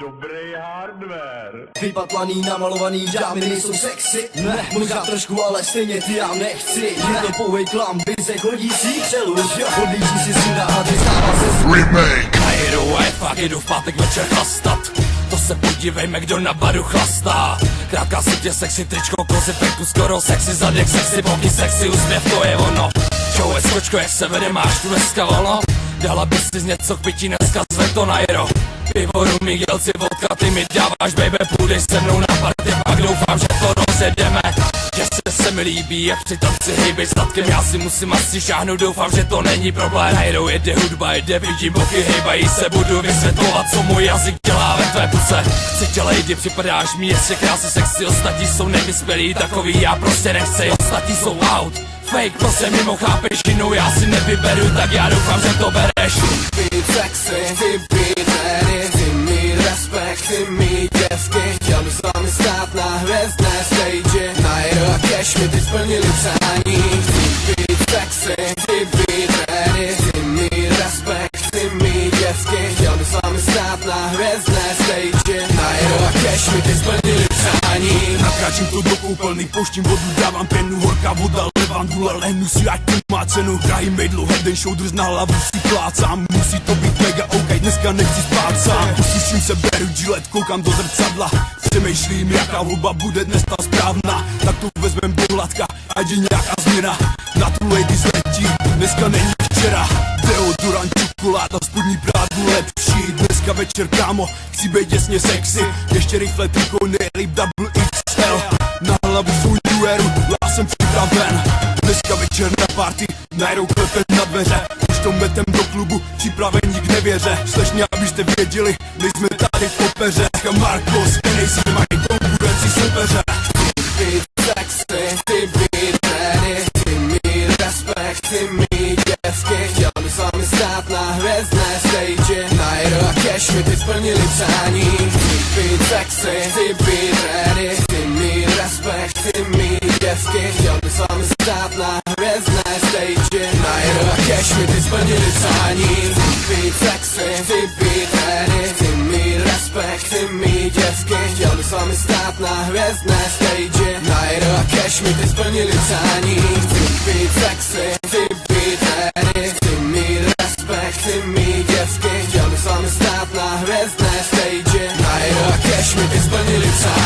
Dobrý hardware. Vypatlaný, namalovaný dámy nejsou sexy. Ne, možná trošku, ale stejně ty já nechci. Je to pouhej klam, bize chodící přeluž. Odlíží si syna a ty stává se Remake. Najedu a je fakt, jedu v pátek večer chlastat. To se podívejme, kdo na baru chlastá. Krátká sítě, sexy tričko, kozy, peku, skoro sexy, zadek, sexy, boky, sexy, úsměv, to je ono. Čau, skočko, jak se vede, máš tu dneska volno? Dala bys si něco k pití, dneska zve to na jero. Pivo, rumí, dělci, vodka, ty mi dáváš, baby, půjdeš se mnou na party, pak doufám, že to rozjedeme. Že se mi líbí, jak při tanci hejbej statkem, já si musím asi šáhnout, doufám, že to není problém. Najedou, jede hudba, jede, vidím boky, hejbají se, budu vysvětlovat, co můj jazyk dělá ve tvé puce. Chci tě lady, připadáš mi, ještě krásy, sexy, ostatní jsou nevyspělí, takový já prostě nechci, ostatní jsou out. Fake, to se mimo chápeš, jinou já si nevyberu, tak já doufám, že to bereš. být sexy, ty být ready, ty mít respekt, ty mít děvky. Chtěl bych s vámi stát na hvězdné stage. Najedu a cash mi ty splnili přání. Ty být sexy, ty být ready, ty mít respekt, ty mít děvky. Chtěl bych s vámi stát na hvězdné stage. Najedu a cash mi ty splnili přání. Nakráčím to do koupelny, pouštím vodu, dávám pěnu, horká voda, levám důle, lehnu si, ať to má cenu. Drahý mejdlo, head and shoulders, na hlavu si plácám. Musí to být mega OK, dneska nechci spát sám. Usuším se, beru džilet, koukám do zrcadla. Přemýšlím, jaká hudba bude dnes ta správná. Tak to vezmem do hladka, ať je nějaká změna. Na tu lady zletí, dneska není včera. Deodorant, čokoláda, spodní prádlo lepší. Dneska večer, kámo, chci být děsně sexy. Ještě rychle triko, nejlíp double XL. Na hlavu svou New Eru, já jsem připraven. Dneska večer na party, najedou klepet na dveře. Už to metem do klubu, připravení k nevěře. Slečně, abyste věděli, nejsme tady v opeře. Marcos, nejsi mají konkurenci soupeře. Být sexy, ty být ready, ty mít respekt, ty mít děvky. Chtěl bych s vámi stát na hvězdné stage. Najedu a cash mi ty splnili přání. Být sexy, ty být ready, ty mít respekt, ty mít děvky. Chtěl bych s vámi stát na hvězdné stage. Najedu a cash mi ty splnili přání. Být sexy, ty být ready, ty mít respekt, ty mít děvky. Chtěl bych s vámi stát na hvězdné stage. Najedu a cash mi ty splnili přání. Být sexy, ty být ready, ty mít respekt, ty mít děvky. Chtěl bych s vámi stát na hvězdné stage. Najedu a cash mi ty splnili přání.